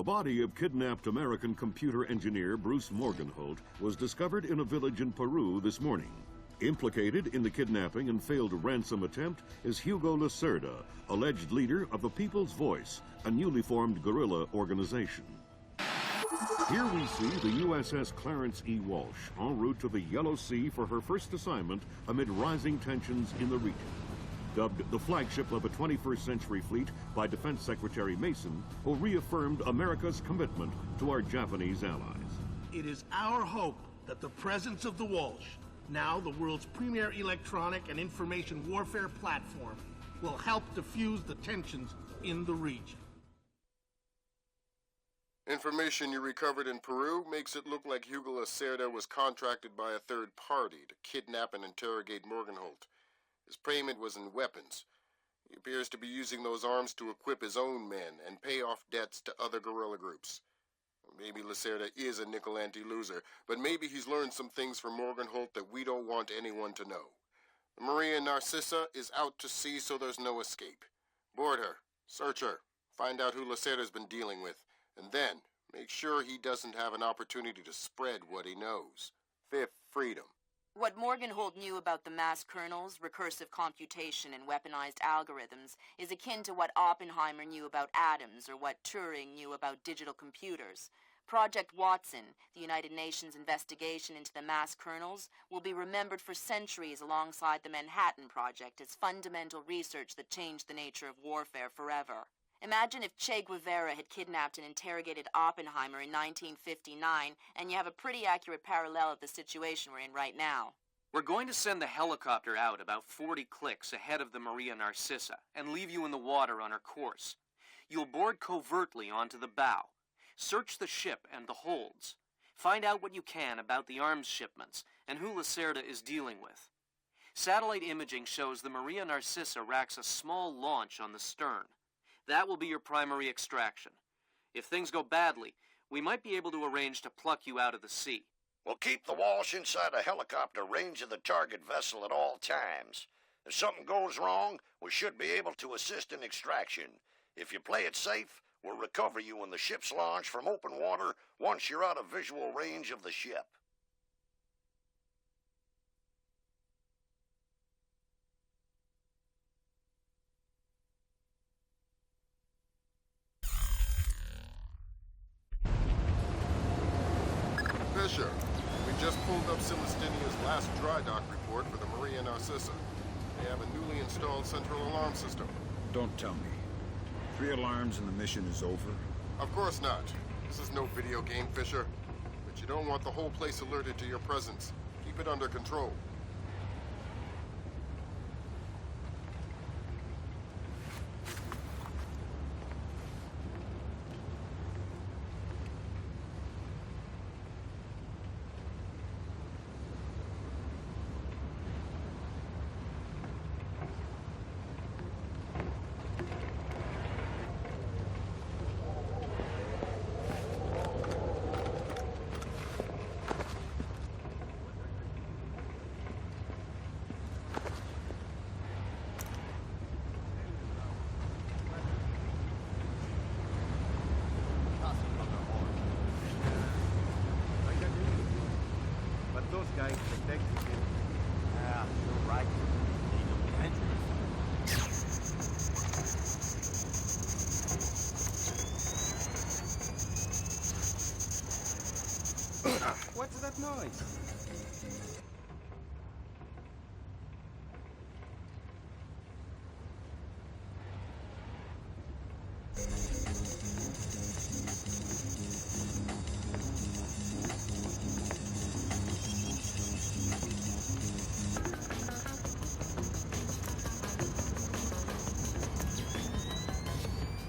body of kidnapped American computer engineer Bruce Morgenholt was discovered in a village in Peru this morning. Implicated in the kidnapping and failed ransom attempt is Hugo Lacerda, alleged leader of the People's Voice, a newly formed guerrilla organization. Here we see the USS Clarence E. Walsh en route to the Yellow Sea for her first assignment amid rising tensions in the region. Dubbed the flagship of a 21st century fleet by Defense Secretary Mason, who reaffirmed America's commitment to our Japanese allies. It is our hope that the presence of the Walsh, now the world's premier electronic and information warfare platform, will help diffuse the tensions in the region. Information you recovered in Peru makes it look like Hugo Lacerda was contracted by a third party to kidnap and interrogate Morgenholt. His payment was in weapons. He appears to be using those arms to equip his own men and pay off debts to other guerrilla groups. Maybe Lacerda is a nickel-ante loser, but maybe he's learned some things from Morgenholt that we don't want anyone to know. The Maria Narcissa is out to sea, so there's no escape. Board her, search her, find out who Lacerda's been dealing with, and then make sure he doesn't have an opportunity to spread what he knows. Fifth freedom. What Morgenholt knew about the mass kernels, recursive computation, and weaponized algorithms is akin to what Oppenheimer knew about atoms or what Turing knew about digital computers. Project Watson, the United Nations investigation into the mass kernels, will be remembered for centuries alongside the Manhattan Project as fundamental research that changed the nature of warfare forever. Imagine if Che Guevara had kidnapped and interrogated Oppenheimer in 1959, and you have a pretty accurate parallel of the situation we're in right now. We're going to send the helicopter out about 40 clicks ahead of the Maria Narcissa and leave you in the water on her course. You'll board covertly onto the bow. Search the ship and the holds. Find out what you can about the arms shipments and who Lacerda is dealing with. Satellite imaging shows the Maria Narcissa racks a small launch on the stern. That will be your primary extraction. If things go badly, we might be able to arrange to pluck you out of the sea. We'll keep the Walsh inside a helicopter range of the target vessel at all times. If something goes wrong, we should be able to assist in extraction. If you play it safe, we'll recover you when the ship's launched from open water once you're out of visual range of the ship. Fisher, we just pulled up Celestinia's last dry dock report for the Maria Narcissa. They have a newly installed central alarm system. Don't tell me. 3 alarms and the mission is over? Of course not. This is no video game, Fisher. But you don't want the whole place alerted to your presence. Keep it under control. Those guys protected him. Ah, you're right. What's that noise?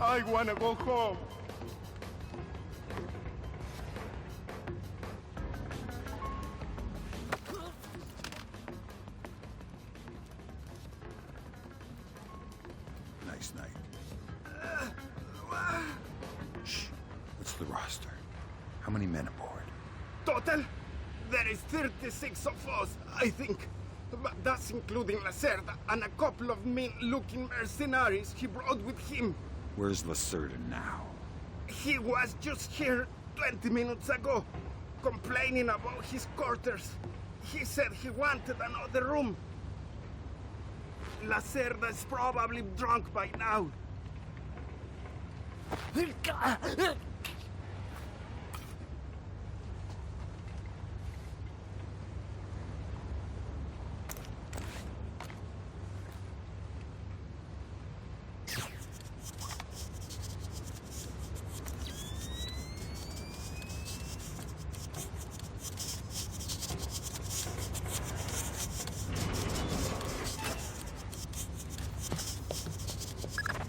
I wanna go home. Nice night. Shh. What's the roster? How many men aboard? Total? There is 36 of us, I think. But that's including Lacerda and a couple of mean-looking mercenaries he brought with him. Where's Lacerda now? He was just here 20 minutes ago, complaining about his quarters. He said he wanted another room. Lacerda is probably drunk by now.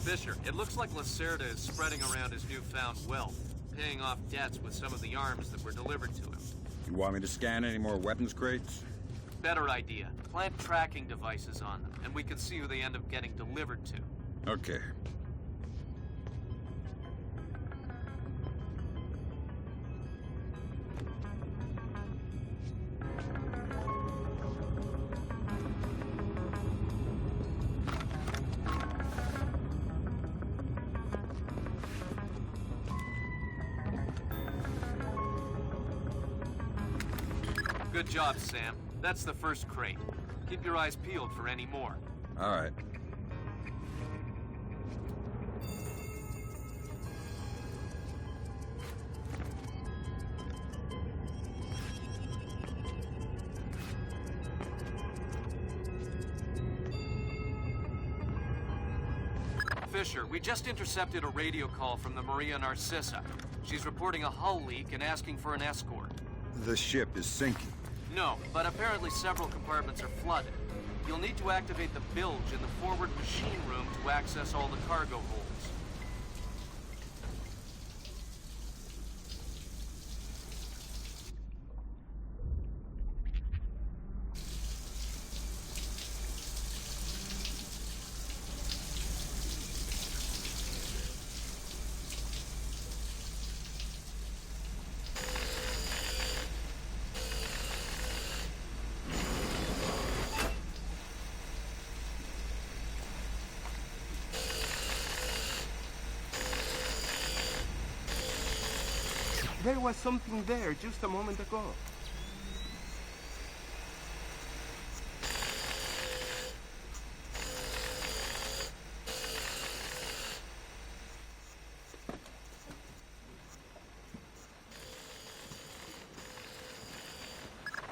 Fisher, it looks like Lacerda is spreading around his newfound wealth, paying off debts with some of the arms that were delivered to him. You want me to scan any more weapons crates? Better idea. Plant tracking devices on them, and we can see who they end up getting delivered to. Okay. Good job, Sam. That's the first crate. Keep your eyes peeled for any more. All right. Fisher, we just intercepted a radio call from the Maria Narcissa. She's reporting a hull leak and asking for an escort. The ship is sinking. No, but apparently several compartments are flooded. You'll need to activate the bilge in the forward machine room to access all the cargo holds. There was something there just a moment ago.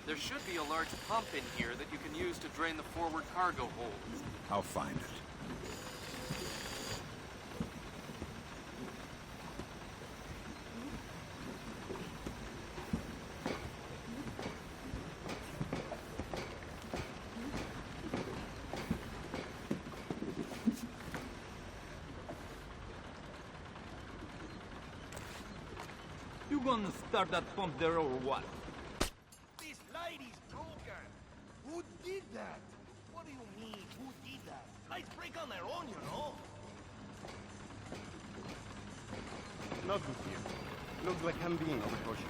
There should be a large pump in here that you can use to drain the forward cargo hold. I'll find it. You gonna start that pump there or what? This lady's broken. Who did that? What do you mean, who did that? Lights break on their own, you know. Not with you. Looks like I'm being overcautious.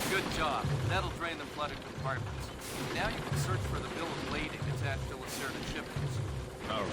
Good job. That'll drain the flooded compartments. Now you can search for the bill of lading attached to Lacerda shipments. All right.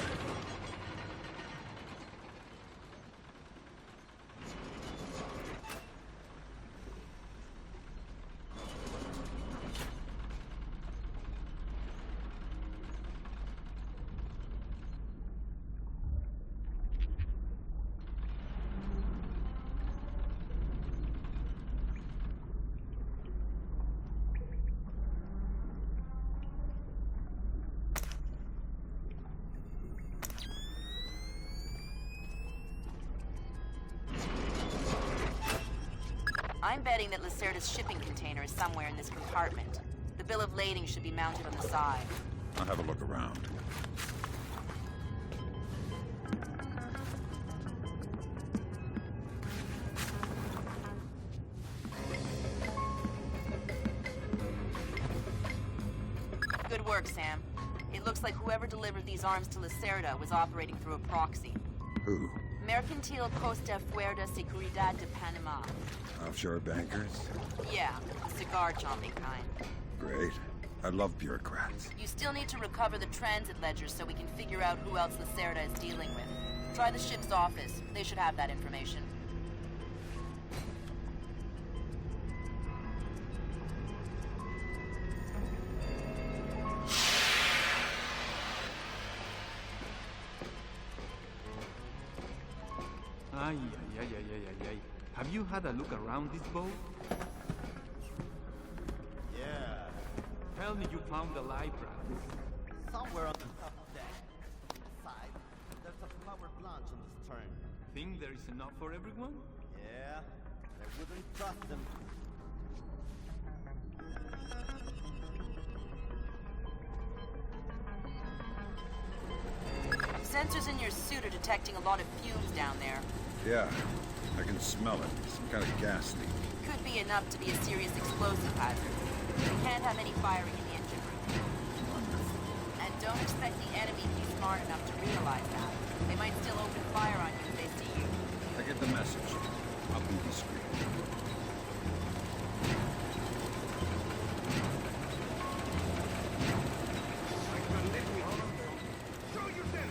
I'm betting that Lacerda's shipping container is somewhere in this compartment. The bill of lading should be mounted on the side. I'll have a look around. Good work, Sam. It looks like whoever delivered these arms to Lacerda was operating through a proxy. Who? Mercantil Costa Fuerza Seguridad de Panama. Offshore bankers? Yeah, the cigar-chomping kind. Great. I love bureaucrats. You still need to recover the transit ledgers so we can figure out who else Lacerda is dealing with. Try the ship's office. They should have that information. Ay, ay, ay, ay, ay, ay. Have you had a look around this boat? Yeah, Tell me you found the library. somewhere on the top deck. Inside, there's a flower blanche on the stern. Think there is enough for everyone? Yeah, I wouldn't trust them. Sensors in your suit are detecting a lot of fumes down there. Yeah, I can smell it. Some kind of gas leak. Could be enough to be a serious explosive hazard. We can't have any firing in the engine room. And don't expect the enemy to be smart enough to realize that. They might still open fire on you if they see you. I get the message. I'll be discreet. Show yourself!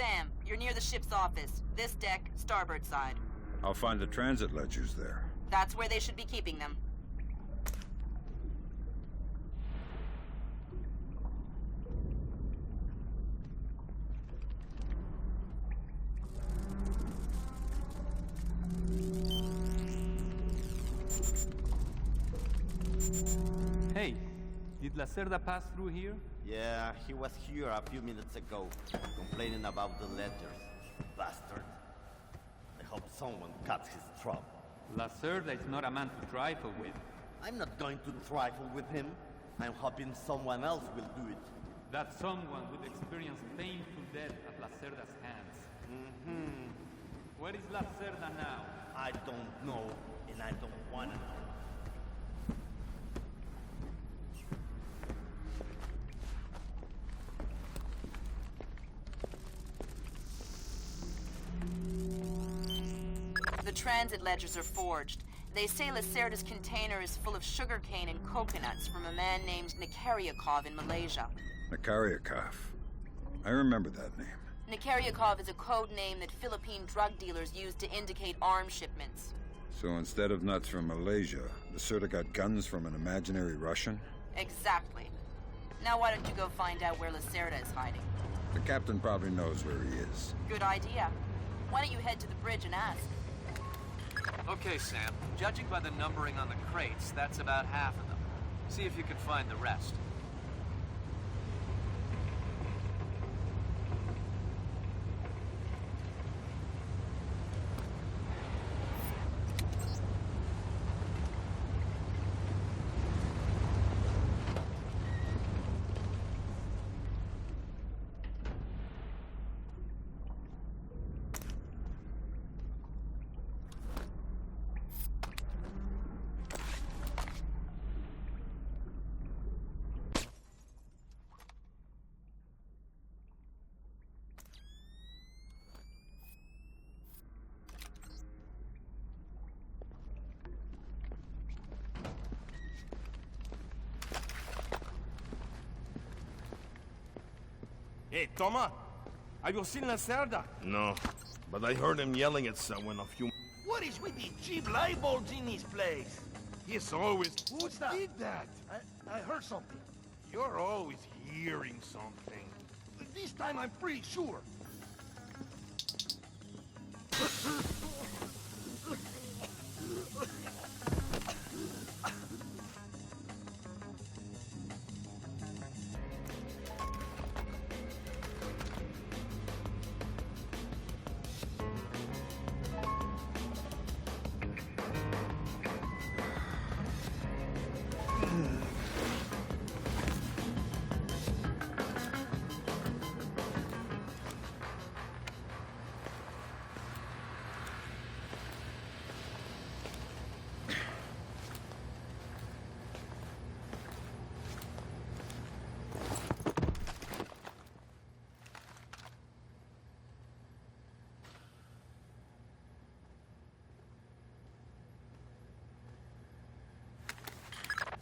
Sam, you're near the ship's office. This deck, starboard side. I'll find the transit ledgers there. That's where they should be keeping them. Hey, did Lacerda pass through here? Yeah, he was here a few minutes ago, complaining about the letters. Bastard. I hope someone cuts his throat. Lacerda is not a man to trifle with. I'm not going to trifle with him. I'm hoping someone else will do it. That someone would experience painful death at Lacerda's hands. Where is Lacerda now? I don't know, and I don't want to know. The transit ledgers are forged. They say Lacerda's container is full of sugarcane and coconuts from a man named Nikaryakov in Malaysia. Nikaryakov. I remember that name. Nikaryakov is a code name that Philippine drug dealers use to indicate arms shipments. So instead of nuts from Malaysia, Lacerda got guns from an imaginary Russian? Exactly. Now why don't you go find out where Lacerda is hiding? The captain probably knows where he is. Good idea. Why don't you head to the bridge and ask? Okay, Sam. Judging by the numbering on the crates, that's about half of them. See if you can find the rest. Hey, Toma, have you seen Lacerda? No, but I heard him yelling at someone a few... What is with these cheap light bulbs in this place? He's always... Who did that? I heard something. You're always hearing something. This time I'm pretty sure.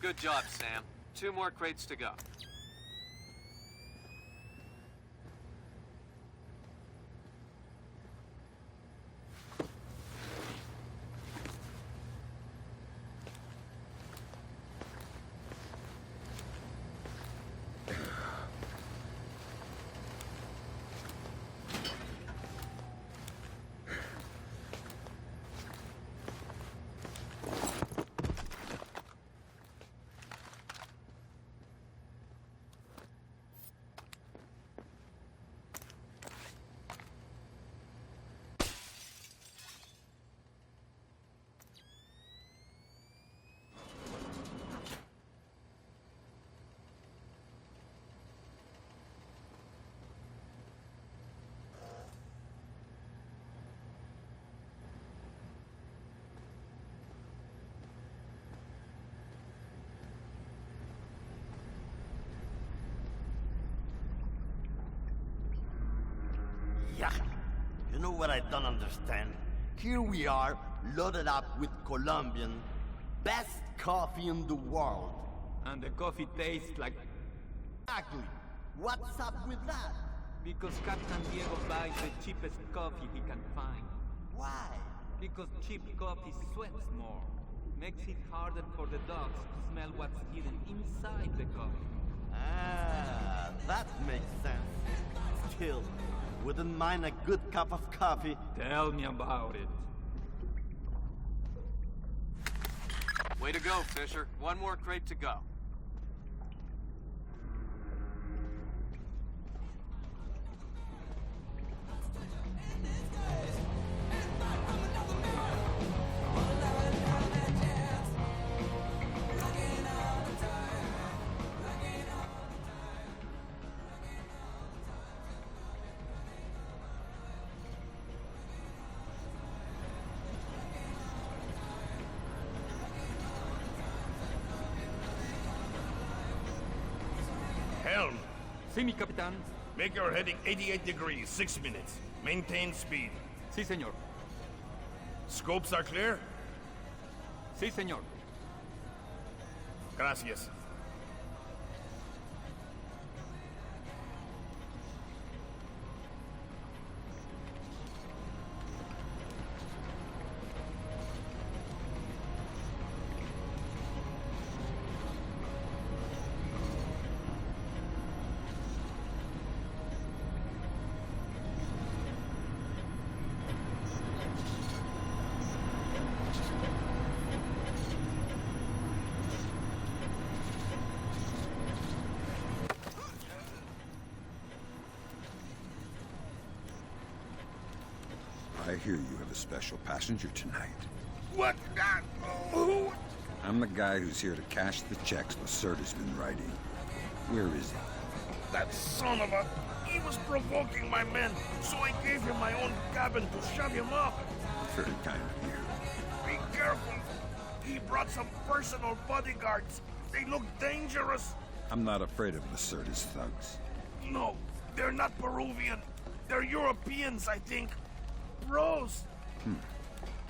Good job, Sam. 2 more crates to go. Yeah. You know what I don't understand? Here we are, loaded up with Colombian, best coffee in the world. And the coffee tastes like... Exactly. What's up with that? Because Captain Diego buys the cheapest coffee he can find. Why? Because cheap coffee sweats more. Makes it harder for the dogs to smell what's hidden inside the coffee. Ah, that makes sense. Still, wouldn't mind a good cup of coffee. Tell me about it. Way to go, Fisher. One more crate to go. Helm, Sí, mi capitán. make your heading 88 degrees, 6 minutes. Maintain speed. Sí, señor. Scopes are clear? Sí, señor. Gracias. I hear you have a special passenger tonight. What? Who? I'm the guy who's here to cash the checks Lacerda's been writing. Where is he? That son of a... He was provoking my men, so I gave him my own cabin to shove him up. Very kind of you. Be careful. He brought some personal bodyguards. They look dangerous. I'm not afraid of Lacerda's thugs. No, they're not Peruvian. They're Europeans, I think. Rose.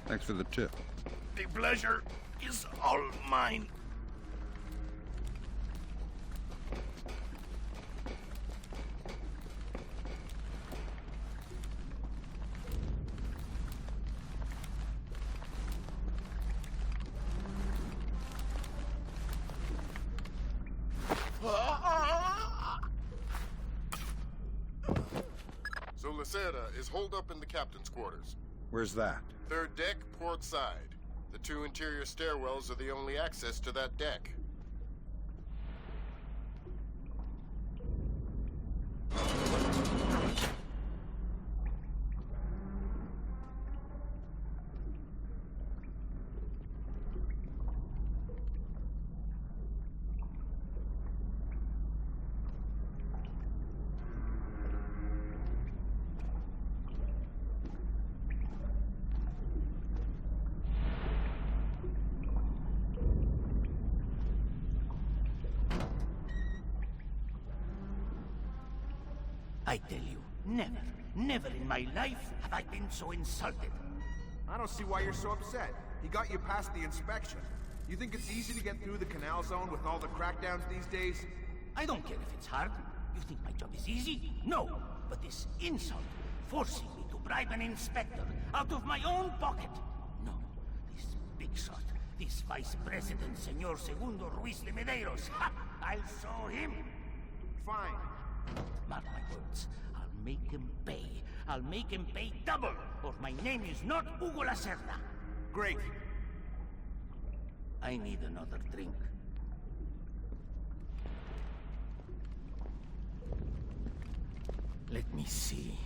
Thanks for the tip. The pleasure is all mine. So Lacerda is holed up in the captain's quarters. Where's that? Third deck, port side. The 2 interior stairwells are the only access to that deck. I tell you, never in my life have I been so insulted. I don't see why you're so upset. He got you past the inspection. You think it's easy to get through the canal zone with all the crackdowns these days? I don't care if it's hard. You think my job is easy? No, but this insult, forcing me to bribe an inspector out of my own pocket. No, this big shot, this Vice President, Senor Segundo Ruiz de Medeiros. Ha! I'll show him. Fine. Mark my words. I'll make him pay. I'll make him pay double, or my name is not Hugo Lacerda. Great. I need another drink. Let me see.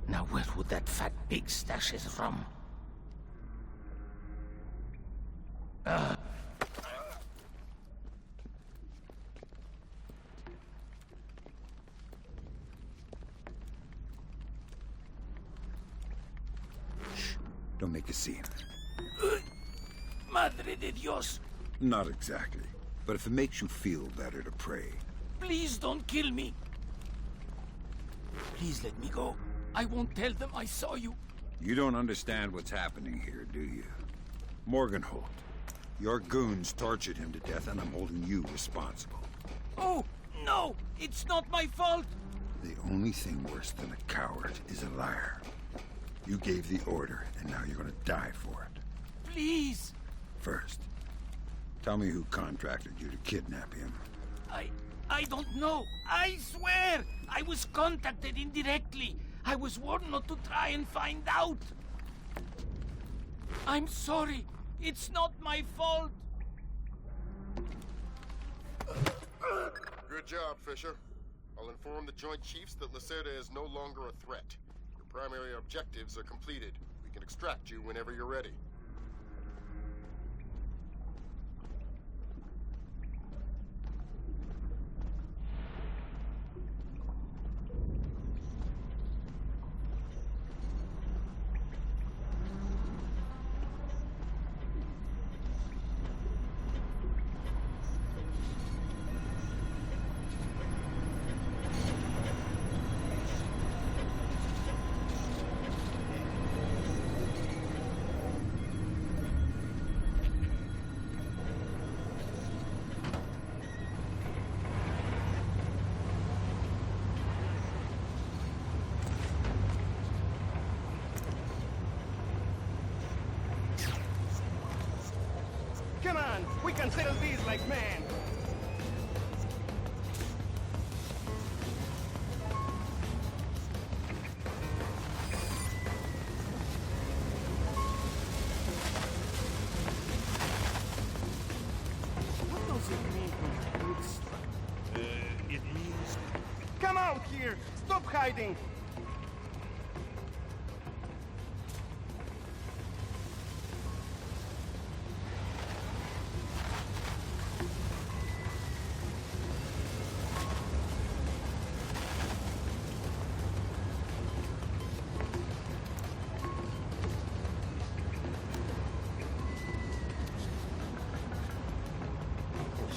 Now where would that fat pig stash his rum? Shh. Don't make a scene. Madre de Dios! Not exactly. But if it makes you feel better to pray. Please don't kill me! Please let me go. I won't tell them I saw you. You don't understand what's happening here, do you? Morgenholt, your goons tortured him to death, and I'm holding you responsible. Oh, no! It's not my fault! The only thing worse than a coward is a liar. You gave the order, and now you're gonna die for it. Please! First, tell me who contracted you to kidnap him. I don't know. I swear! I was contacted indirectly. I was warned not to try and find out. I'm sorry. It's not my fault. Good job, Fisher. I'll inform the Joint Chiefs that Lacerda is no longer a threat. Your primary objectives are completed. We can extract you whenever you're ready. Come on, we can settle this like men. What does it mean to good stuff? It means... Come out here! Stop hiding!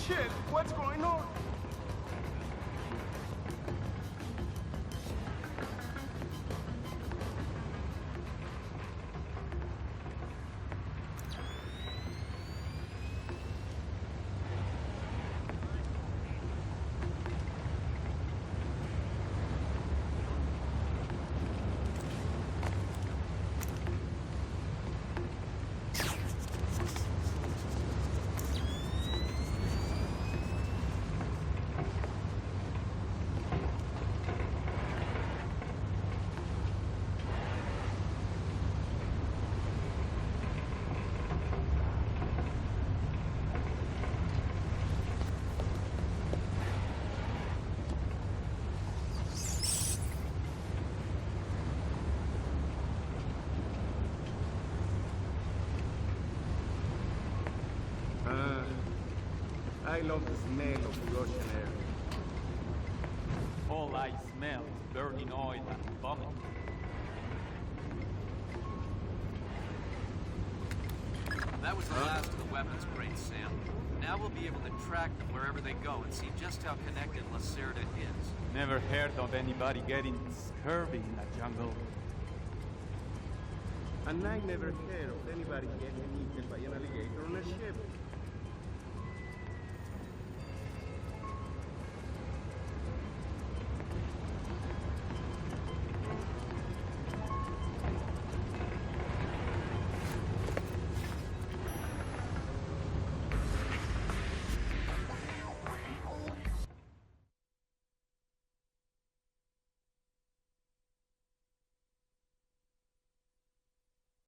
Shit, what's going on? I love the smell of the ocean air. All I smell is burning oil and vomit. That was the last of the weapons crates, Sam. Now we'll be able to track them wherever they go and see just how connected Lacerda is. Never heard of anybody getting scurvy in the jungle. And I never heard of anybody getting eaten by an alligator on a ship.